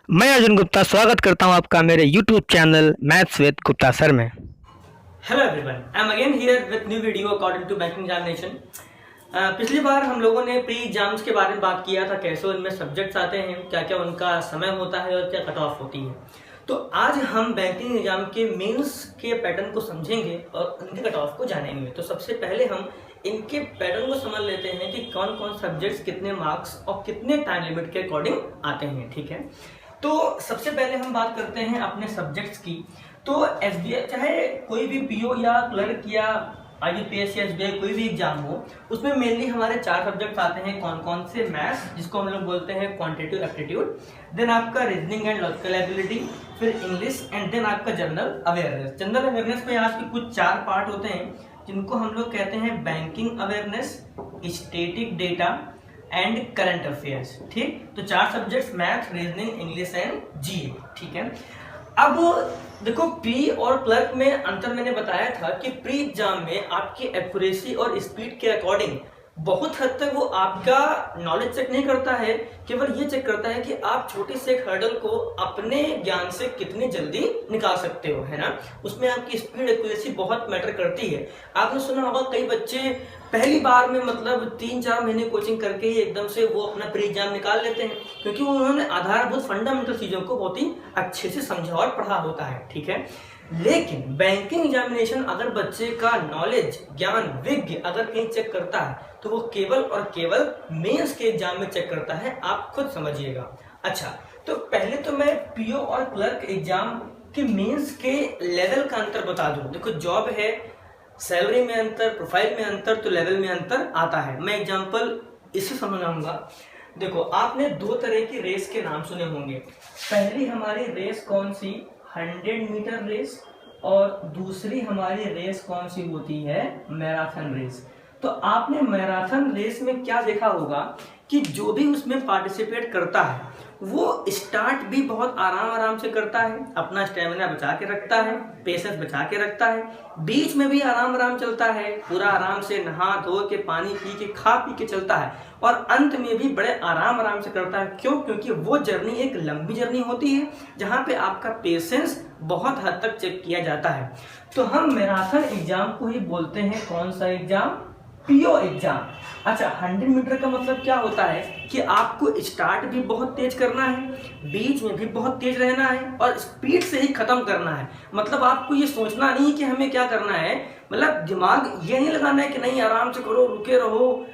मैं अर्जुन गुप्ता स्वागत करता हूं आपका मेरे YouTube channel maths with Gupta sir में। Hello everyone, I am again here with new video according to banking examination. पिछली बार हम लोगों ने प्री एग्जाम्स के बारे में बात किया था, कैसे उनमें सब्जेक्ट्स आते हैं, क्या क्या उनका समय होता है और क्या कट ऑफ होती है। तो आज हम बैंकिंग एग्जाम के मेंस के पैटर्न को समझेंगे और उनके कट ऑफ को जानेंगे। तो सबसे पहले हम इनके पैटर्न को समझ लेते हैं कि कौन कौन सब्जेक्ट्स कितने मार्क्स और कितने टाइम लिमिट के अकॉर्डिंग आते हैं। ठीक है, तो सबसे पहले हम बात करते हैं अपने सब्जेक्ट्स की। तो एसबीआई चाहे कोई भी पीओ या क्लर्क या आईबीपीएस या एसबीआई कोई भी एग्जाम हो, उसमें मेनली हमारे 4 सब्जेक्ट्स आते हैं। कौन कौन से? मैथ्स, जिसको हम लोग बोलते हैं क्वांटिटेटिव एप्टीट्यूड, देन आपका रीजनिंग एंड लॉजिकल एबिलिटी, फिर इंग्लिश एंड देन आपका जनरल अवेयरनेस। जनरल अवेयरनेस में आज के कुछ 4 पार्ट होते हैं जिनको हम लोग कहते हैं banking awareness, static data and current affairs. ठीक, तो 4 subjects math, reasoning, English and GA. ठीक है, अब देखो प्री और क्लर्क में अंतर मैंने बताया था कि प्री एग्जाम में आपकी एक्यूरेसी और स्पीड के अकॉर्डिंग बहुत हद तक वो आपका नॉलेज चेक नहीं करता है, केवल ये चेक करता है कि आप छोटे से एक हर्डल को अपने ज्ञान से कितनी जल्दी निकाल सकते हो, है ना। उसमें आपकी स्पीड एक्यूरेसी बहुत मैटर करती है। आपने सुना होगा कई बच्चे पहली बार में मतलब 3-4 महीने कोचिंग करके ही एकदम से वो अपना प्री एग्जाम निकाल लेते हैं, क्योंकि उन्होंने आधारभूत फंडामेंटल चीजों को बहुत ही अच्छे से समझा और पढ़ा होता है। ठीक है, लेकिन बैंकिंग एग्जामिनेशन अगर बच्चे का नॉलेज, ज्ञान, विज्ञ अगर कहीं चेक करता है तो वो केवल और केवल मेंस के एग्जाम में चेक करता है। आप खुद समझिएगा। अच्छा, तो पहले तो मैं पीओ और क्लर्क एग्जाम के मेंस के लेवल का अंतर बता दूं। देखो, जॉब है, सैलरी में अंतर, प्रोफाइल में अंतर, तो लेवल में अंतर आता है। मैं एग्जांपल इससे समझाऊंगा। देखो, आपने 2 तरह की रेस के नाम सुने होंगे। पहली हमारी रेस कौन सी? 100 मीटर रेस। और दूसरी हमारी रेस कौन सी होती है? Marathon race. तो आपने मैराथन रेस में क्या देखा होगा कि जो भी उसमें पार्टिसिपेट करता है वो स्टार्ट भी बहुत आराम आराम से करता है, अपना स्टेमिना बचा के रखता है, पेशेंस बचा के रखता है, बीच में भी आराम आराम चलता है, पूरा आराम से नहा धो के, पानी पी के, खा पी के चलता है, और अंत में भी बड़े आराम आराम से करता है। क्यों? क्योंकि वो जर्नी एक लंबी जर्नी होती है जहाँ पे आपका पेशेंस बहुत हद तक चेक किया जाता है। तो हम मैराथन एग्जाम को ही बोलते हैं कौन सा एग्जाम? PO exam. अच्छा, 100 मीटर का मतलब क्या होता है कि आपको स्टार्ट भी बहुत तेज करना है, बीच में भी बहुत तेज रहना है और स्पीड से ही खत्म करना है। मतलब आपको ये सोचना नहीं कि हमें क्या करना है, मतलब दिमाग ये नहीं लगाना है कि नहीं आराम से करो, रुके रहो,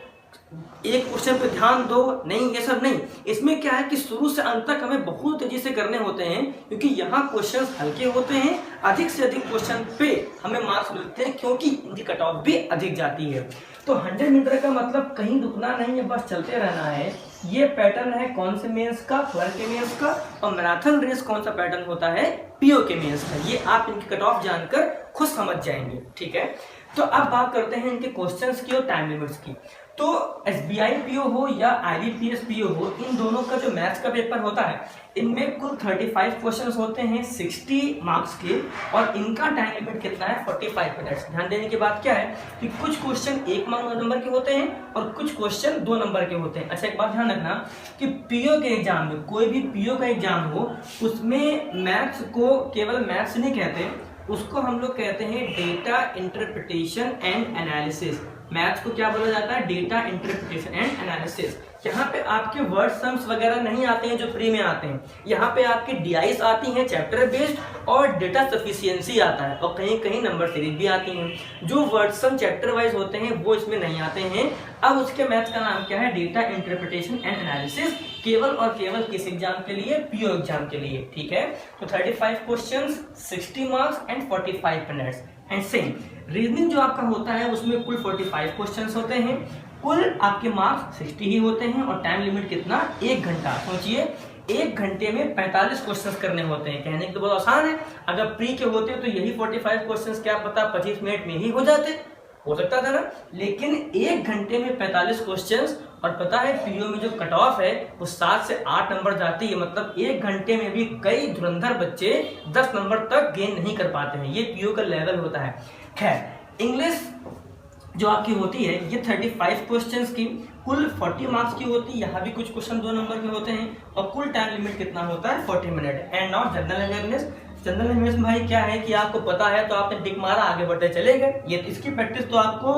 एक क्वेश्चन पे ध्यान दो, नहीं, ये सब नहीं। इसमें क्या है कि शुरू से अंत तक हमें बहुत तेजी से करने होते हैं, क्योंकि यहाँ क्वेश्चंस हल्के होते हैं। अधिक से अधिक क्वेश्चन पे हमें मार्क्स मिलते हैं क्योंकि इनकी कट ऑफ भी अधिक जाती है। तो 100 मीटर का मतलब कहीं रुकना नहीं है, बस चलते रहना है। ये पैटर्न है कौन से मेंस का? क्लर्क के मेंस का। और मैराथन रेस कौन सा पैटर्न होता है? पीओ के मेंस का। ये आप इनकी कट ऑफ जानकर खुद समझ जाएंगे। ठीक है, तो अब बात करते हैं इनके क्वेश्चंस की और टाइम लिमिट्स की। तो एसबीआई पीओ हो या आईबीपीएस पीओ हो, इन दोनों का जो मैथ्स का पेपर होता है, इनमें कुल 35 क्वेश्चंस होते हैं 60 मार्क्स के, और इनका टाइम लिमिट कितना है? 45 मिनट्स। ध्यान देने की बात क्या है कि कुछ क्वेश्चन 1 नंबर के होते हैं और कुछ क्वेश्चन 2 नंबर के होते हैं। अच्छा, एक बात ध्यान रखना कि पीओ के एग्जाम में, कोई भी पीओ का एग्जाम हो, उसमें मैथ्स को केवल मैथ्स नहीं कहते, उसको हम लोग कहते हैं data interpretation and analysis. Maths को क्या बोला जाता है? Data interpretation and analysis. यहाँ पे आपके वर्ड सम्स वगैरह नहीं आते हैं जो प्री में आते हैं। यहाँ पे आपकी डीआईस आती हैं चैप्टर बेस्ड, और डेटा सफिशिएंसी आता है, और कहीं कहीं नंबर सीरीज भी आती हैं। जो वर्ड सम चैप्टर वाइज होते हैं वो इसमें नहीं आते हैं। अब उसके मैथ्स का नाम क्या है? डेटा इंटरप्रिटेशन एंड एनालिसिस, केवल और केवल किस एग्जाम के लिए? पीओ एग्जाम के लिए। ठीक है, तो 35 questions, 60 marks and 45 minutes. And same reasoning जो आपका होता है उसमें कुल 45 क्वेश्चंस होते हैं, कुल आपके मार्क्स 60 ही होते हैं, और टाइम लिमिट कितना? 1 घंटा। सोचिए, 1 घंटे में 45 क्वेश्चंस करने होते हैं। कहने की तो बहुत आसान है, अगर प्री के होते तो यही 45 क्वेश्चंस क्या पता 25 मिनट में ही हो जाते, हो सकता था ना। लेकिन 1 घंटे में 45 क्वेश्चंस, और पता है पीओ में जो कट ऑफ है वो 7 से 8 नंबर जाती है। मतलब 1 घंटे में भी कई धुरंधर बच्चे 10 नंबर तक गेन नहीं कर पाते हैं। ये पीओ का लेवल होता है। खैर, इंग्लिश जो आपकी होती है ये 35 क्वेश्चंस की, कुल 40 मार्क्स की होती है, यहाँ भी कुछ क्वेश्चन 2 नंबर के होते हैं, और कुल टाइम लिमिट कितना होता है 40 minute. And now general awareness. General awareness भाई क्या है कि आपको पता है तो आपने टिक मारा, आगे बढ़ते चले गए। ये इसकी प्रैक्टिस तो आपको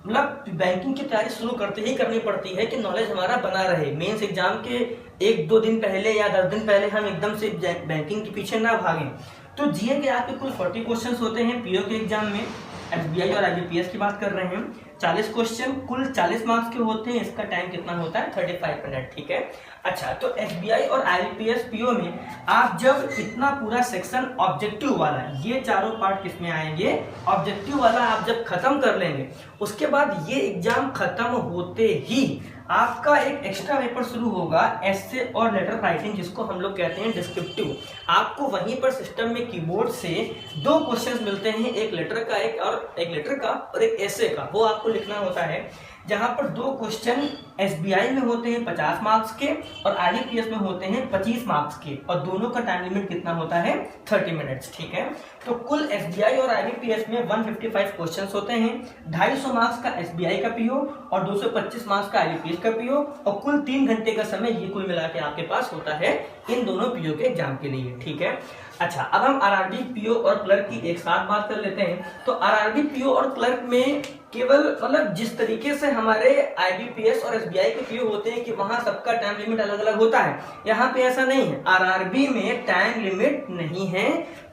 मतलब बैंकिंग की तैयारी शुरू करते ही करनी पड़ती है कि नॉलेज हमारा बना रहे। मेंस एग्जाम के 1-2 दिन पहले या 10 दिन पहले हम एकदम से बैंकिंग के पीछे ना भागें। तो जीए के आपके कुल 40 क्वेश्चंस होते हैं पीओ के एग्जाम में। एसबीआई और आईबीपीएस की बात कर रहे हैं, 40 क्वेश्चन कुल 40 मार्क्स के होते हैं। इसका टाइम कितना होता है 35 मिनट, ठीक है। अच्छा, तो एसबीआई और आईबीपीएस पीओ में आप जब इतना पूरा सेक्शन ऑब्जेक्टिव वाला, ये चारों पार्ट किसमें आएंगे, ऑब्जेक्टिव वाला आप जब खत्म कर लेंगे, उसके बाद ये एग्जाम खत्म होते ही आपका एक एक्स्ट्रा पेपर शुरू होगा, एस्से और लेटर राइटिंग, जिसको हम लोग कहते हैं डिस्क्रिप्टिव। आपको वहीं पर सिस्टम में कीबोर्ड से 2 क्वेश्चंस मिलते हैं, एक लेटर का और एक एस्से का, वो आपको लिखना होता है। जहां पर 2 क्वेश्चन एसबीआई में होते हैं 50 मार्क्स के और आईबीपीएस में होते हैं 25 मार्क्स के, और दोनों का टाइम लिमिट कितना होता है 30 मिनट्स, ठीक है। तो कुल एसबीआई और आईबीपीएस में 155 क्वेश्चंस होते हैं, 250 मार्क्स का एसबीआई का पीओ और 225 मार्क्स का आईबीपीएस का पीओ, और कुल 3 घंटे का समय ये कुल मिला के आपके पास होता है इन दोनों पीओ के एग्जाम के लिए, ठीक है। अच्छा, अब हम आरआरबी पीओ और क्लर्क की एक साथ बात कर लेते हैं। तो आरआरबी पीओ और क्लर्क में केवल मतलब जिस तरीके से हमारे आईबीपीएस और एसबीआई के पीओ होते हैं कि वहां सबका टाइम लिमिट अलग अलग होता है, यहाँ पे ऐसा नहीं है। आरआरबी में टाइम लिमिट नहीं है,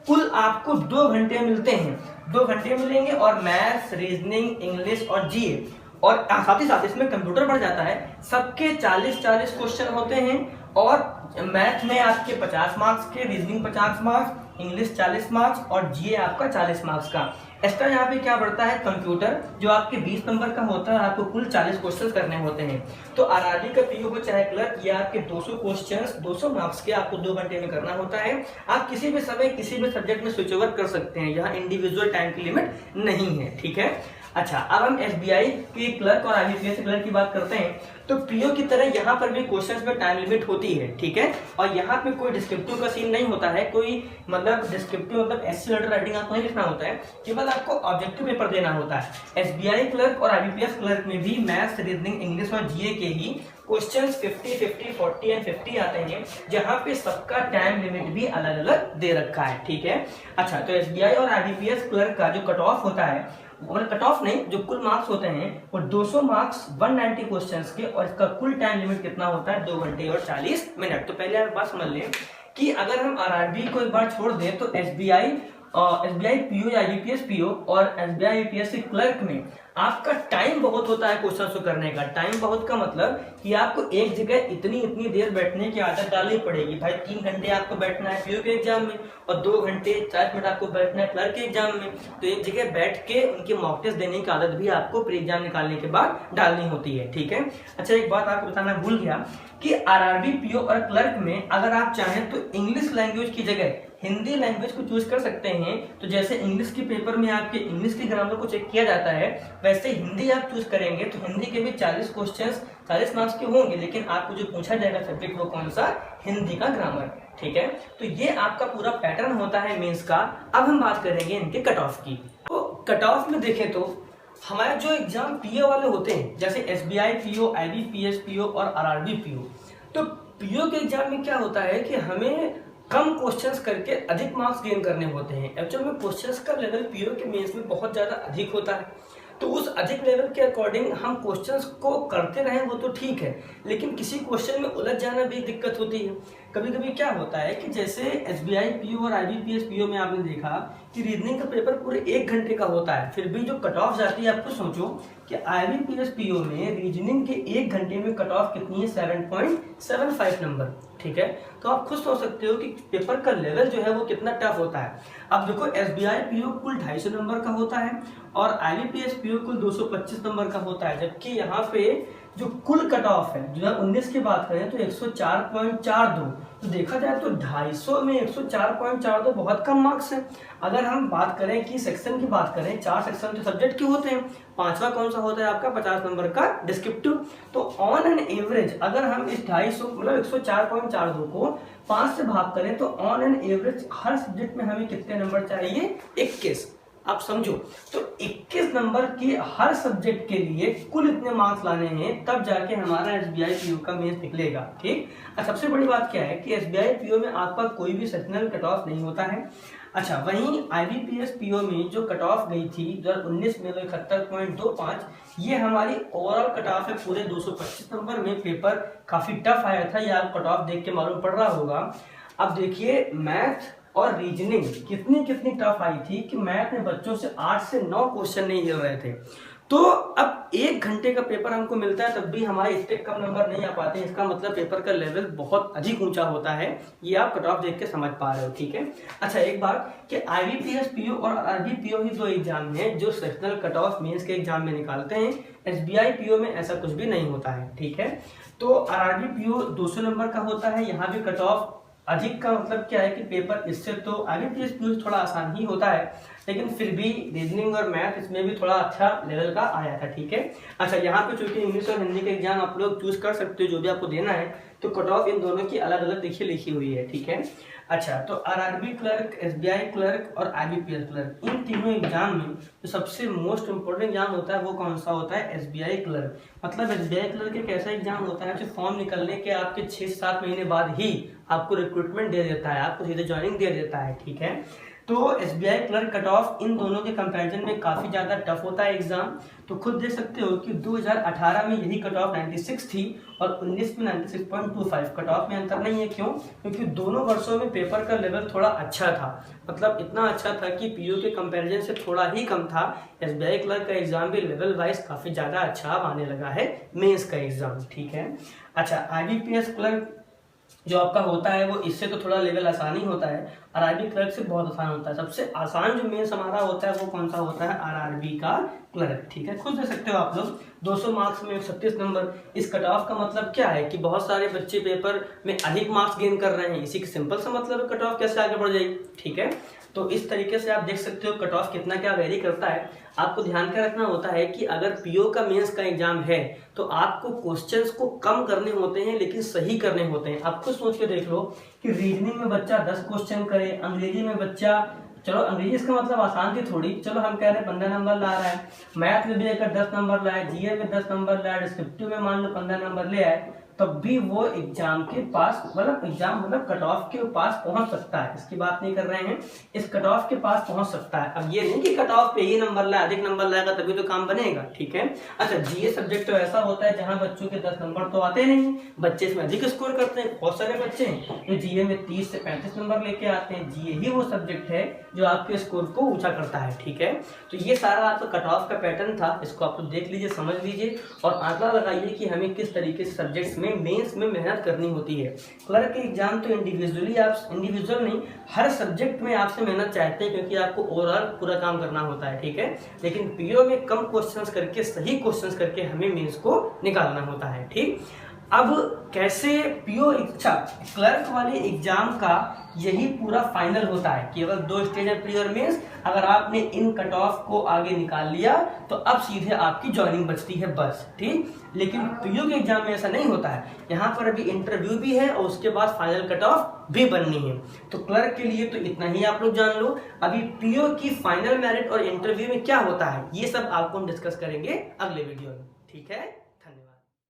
कुल आपको 2 घंटे मिलते हैं, 2 घंटे मिलेंगे, और मैथ्स, रीजनिंग, इंग्लिश और जीए, और साथ ही साथ इसमें कंप्यूटर बढ़ जाता है। सबके 40-40 क्वेश्चन होते हैं, और मैथ में आपके 50 मार्क्स के, रीजनिंग 50 मार्क्स, इंग्लिश 40 मार्क्स और जीए आपका 40 मार्क्स का। एक्स्ट्रा यहाँ पे क्या बढ़ता है कंप्यूटर, जो आपके 20 नंबर का होता है, आपको कुल 40 क्वेश्चंस करने होते हैं। तो आरआरबी का पीओ हो चाहे क्लर्क, ये आपके 200 क्वेश्चंस 200 मार्क्स के आपको 2 घंटे में करना होता है। आप किसी भी समय किसी भी सब्जेक्ट में स्विच ओवर कर सकते हैं, यहाँ इंडिविजुअल टाइम की लिमिट नहीं है, ठीक है। अच्छा, अब हम एसबीआई के क्लर्क और आईबीपीएस के क्लर्क की बात करते हैं। तो पीओ की तरह यहाँ पर भी क्वेश्चंस में टाइम लिमिट होती है, ठीक है, और यहाँ पे कोई डिस्क्रिप्टिव का सीन नहीं होता है, कोई मतलब डिस्क्रिप्टिव मतलब एस्से लेटर राइटिंग आपको नहीं लिखना होता है, केवल आपको ऑब्जेक्टिव पेपर देना होता है। एसबीआई क्लर्क और आईबीपीएस क्लर्क में भी मैथ्स, रीजनिंग, इंग्लिश और जीए के ही क्वेश्चंस 50, 50, 40 एंड 50 आते हैं, जहां पे सबका टाइम लिमिट भी अलग अलग दे रखा है, ठीक है। अच्छा, तो एसबीआई और आईबीपीएस क्लर्क का जो कट ऑफ होता है, कट ऑफ नहीं, जो कुल मार्क्स होते हैं वो 200 मार्क्स 190 क्वेश्चंस के, और इसका कुल टाइम लिमिट कितना होता है 2 घंटे और 40 मिनट। तो पहले आप बात समझ लें कि अगर हम आरआरबी को एक बार छोड़ दें तो एसबीआई पीओ या आईबीपीएस पीओ और एसबीआई आईबीपीएस क्लर्क में आपका टाइम बहुत होता है क्वेश्चन को करने का। टाइम बहुत का मतलब कि आपको एक जगह इतनी देर बैठने की आदत डालनी पड़ेगी। भाई 3 घंटे आपको बैठना है पीओ के एग्जाम में, और 2 घंटे 40 मिनट आपको बैठना है क्लर्क के एग्जाम में। तो एक जगह बैठ के उनके मॉक टेस्ट देने की आदत भी आपको प्री एग्जाम निकालने के बाद डालनी होती है, ठीक है। अच्छा, एक बात आपको बताना भूल गया कि आरआरबी पीओ और क्लर्क में अगर आप चाहें तो इंग्लिश लैंग्वेज की जगह हिंदी लैंग्वेज को चूज कर सकते हैं। तो जैसे इंग्लिश के पेपर में आपके इंग्लिश की ग्रामर को चेक किया जाता है, वैसे हिंदी आप चूज करेंगे तो हिंदी के भी 40 क्वेश्चंस 40 मार्क्स के होंगे, लेकिन आपको जो पूछा जाएगा सब्जेक्ट वो कौन सा, हिंदी का ग्रामर, ठीक है। तो ये आपका पूरा पैटर्न होता है मेंस का। अब हम बात करेंगे इनके कट ऑफ की। तो कट ऑफ में देखें तो हमारे जो एग्जाम पीओ वाले होते हैं, जैसे एसबीआई पीओ, आईबीपीएस पीओ और आरआरबी पीओ, तो पीओ के एग्जाम में क्या होता है कि हमें कम क्वेश्चंस करके अधिक मार्क्स गेन करने होते हैं। एक्चुअल में क्वेश्चंस का लेवल पीओ के मेंस में बहुत ज़्यादा अधिक होता है, तो उस अधिक लेवल के अकॉर्डिंग हम क्वेश्चंस को करते रहें वो तो ठीक है, लेकिन किसी क्वेश्चन में उलझ जाना भी दिक्कत होती है। कभी कभी क्या होता है कि जैसे एसबीआई पीओ और आईबीपीएस पीओ में आपने देखा कि रीजनिंग का पेपर पूरे 1 घंटे का होता है, फिर भी जो कट ऑफ जाती है, आपको सोचो कि आईबीपीएस पीओ में रीजनिंग के 1 घंटे में कट ऑफ कितनी है 7.75 नंबर, ठीक है। तो आप खुद सोच सकते हो कि पेपर का लेवल जो है वो कितना टफ होता है। अब देखो, एसबीआई पीओ कुल 250 नंबर का होता है और आईबीपीएस पीओ कुल 225 नंबर का होता है, जबकि यहाँ पे जो कुल कट ऑफ है 2019 की बात करें तो 104.42। तो देखा जाए तो 250 में 104.42 बहुत कम मार्क्स है। अगर हम बात करें कि सेक्शन की बात करें, 4 सेक्शन जो सब्जेक्ट के होते हैं, 5वां कौन सा होता है आपका 50 नंबर का डिस्क्रिप्टिव। तो ऑन एन एवरेज अगर हम इस 250 मतलब 104.42 को 5 से भाग करें तो on an average her subject में हमें कितने नंबर चाहिए 21। आप समझो, तो 21 नंबर के हर सब्जेक्ट के लिए कुल इतने मार्क्स लाने हैं, तब जाके हमारा एसबीआई पीओ का मेंस निकलेगा। ठीक, सबसे बड़ी बात क्या है कि एसबीआई पीओ में आपका कोई भी सेक्शनल कट ऑफ नहीं होता है। अच्छा, वहीं आईबीपीएस पीओ में जो कट ऑफ गई थी 2019 में 71.25, ये हमारी ओवरऑल कट ऑफ है पूरे 225 नंबर में। पेपर काफी टफ आया था, ये आप कट ऑफ देख के मालूम पड़ रहा होगा। अब देखिए मैथ और रीजनिंग कितनी कितनी टफ आई थी कि मैथ में बच्चों से 8 से 9 क्वेश्चन नहीं हिल रहे थे। तो अब 1 घंटे का पेपर हमको मिलता है, तब भी हमारे इतने कम नंबर नहीं आ पाते हैं। इसका मतलब पेपर का लेवल बहुत अधिक ऊंचा होता है, ये आप कट ऑफ देख के समझ पा रहे हो। ठीक है, अच्छा एक बात कि आईबीपीएस पीओ और आरआरबी पीओ ही 2 एग्जाम हैं जो सेक्शनल कट ऑफ मेंस के एग्जाम में निकालते हैं। एसबीआई पीओ में ऐसा कुछ भी नहीं होता है। ठीक है, तो आरआरबी पीओ 200 नंबर का होता है, यहाँ भी कट ऑफ अधिक का मतलब क्या है कि पेपर इससे तो आईबीपीएस पीओ थोड़ा आसान ही होता है, लेकिन फिर भी रीजनिंग और मैथ इसमें भी थोड़ा अच्छा लेवल का आया था। ठीक है, अच्छा यहाँ पे चूंकि इंग्लिश और हिंदी का एग्जाम आप लोग चूज कर सकते हो जो भी आपको देना है, तो कट ऑफ इन दोनों की अलग अलग देखिए लिखी हुई है। ठीक है, अच्छा तो आरआरबी क्लर्क, एसबीआई क्लर्क और आईबीपीएस क्लर्क, इन तीनों एग्जाम में जो सबसे मोस्ट इंपोर्टेंट एग्जाम होता है वो कौन सा होता है? SBI clerk. मतलब एसबीआई क्लर्क एक ऐसा एग्जाम होता है जो फॉर्म निकलने के आपके 6-7 महीने बाद ही आपको रिक्रूटमेंट दे देता है, आपको सीधे ज्वाइनिंग दे देता है। ठीक है, तो एसबीआई क्लर्क कट ऑफ इन दोनों के कंपैरिजन में काफी ज्यादा टफ होता है एग्जाम। तो खुद देख सकते हो कि 2018 में यही कट ऑफ 96 थी और 19 में 96.25। कट ऑफ में अंतर नहीं है, क्यों? क्योंकि दोनों वर्षों में पेपर का लेवल थोड़ा अच्छा था, मतलब इतना अच्छा था कि पीओ के कंपैरिजन से थोड़ा ही कम था। एसबीआई क्लर्क का एग्जाम भी लेवल वाइज काफी ज्यादा अच्छा आने लगा है, मेंस का एग्जाम। ठीक है, अच्छा आईबीपीएस क्लर्क जो आपका होता है वो इससे तो थोड़ा लेवल आसान ही होता है, आरआरबी क्लर्क से बहुत आसान होता है। सबसे आसान जो मेंस हमारा होता है वो कौन सा होता है? आरआरबी का क्लर्क। ठीक है, खुद देख सकते हो आप लोग 200 मार्क्स में 36 नंबर। इस कट ऑफ का मतलब क्या है कि बहुत सारे बच्चे पेपर में अधिक मार्क्स गेन कर रहे हैं, इसी का सिंपल सा मतलब कट ऑफ कैसे आगे बढ़ जाएगी। ठीक है, तो इस तरीके से आप देख सकते हो कट ऑफ कितना क्या वेरी करता है। आपको ध्यान क्या रखना होता है कि अगर पीओ का मेंस का एग्जाम है तो आपको क्वेश्चंस को कम करने होते हैं लेकिन सही करने होते हैं। आप खुद सोच के देख लो कि रीजनिंग में बच्चा 10 क्वेश्चन करे, अंग्रेजी में बच्चा, चलो अंग्रेजी इसका मतलब आसान थी थोड़ी, चलो हम कह रहे हैं 15 नंबर ला रहा है, मैथ में भी अगर 10 नंबर लाए, जीए में 10 नंबर लाए, डिस्क्रिप्टिव में मान लो 15 नंबर ले आए, तब भी वो एग्जाम के पास मतलब कट ऑफ के पास पहुंच सकता है। इसकी बात नहीं कर रहे हैं, इस कट ऑफ के पास पहुंच सकता है। अब ये नहीं कि कट ऑफ पे ही नंबर लाए, अधिक नंबर लाएगा तभी तो काम बनेगा। ठीक है, अच्छा जीए सब्जेक्ट तो ऐसा होता है जहां बच्चों के 10 नंबर तो आते नहीं, बच्चे इसमें अधिक स्कोर करते हैं। बहुत सारे बच्चे जो जीए में 30 से 35 नंबर लेके आते हैं। जीए ही वो सब्जेक्ट है जो आपके स्कोर को ऊंचा करता है। ठीक है, तो ये सारा आपका कट ऑफ का पैटर्न था, इसको आप देख लीजिए, समझ लीजिए और आंकड़ा लगाइए कि हमें किस तरीके से सब्जेक्ट्स में मेंस में मेहनत करनी होती है। क्लर्क के एग्जाम तो इंडिविजुअल नहीं, हर सब्जेक्ट में आपसे मेहनत चाहते हैं क्योंकि आपको ओवरऑल पूरा काम करना होता है। ठीक है, लेकिन पीओ में कम क्वेश्चंस करके, सही क्वेश्चंस करके हमें मेंस को निकालना होता है। ठीक, अब कैसे पीओ, अच्छा क्लर्क वाले एग्जाम का यही पूरा फाइनल होता है, केवल 2 स्टेज है, प्री और मेंस। अगर आपने इन कट ऑफ को आगे निकाल लिया तो अब सीधे आपकी ज्वाइनिंग बचती है बस। ठीक, लेकिन पीओ के एग्जाम में ऐसा नहीं होता है, यहाँ पर अभी इंटरव्यू भी है और उसके बाद फाइनल कट ऑफ भी बननी है। तो क्लर्क के लिए तो इतना ही आप लोग जान लो। अभी पीओ की फाइनल मेरिट और इंटरव्यू में क्या होता है ये सब आपको हम डिस्कस करेंगे अगले वीडियो में। ठीक है।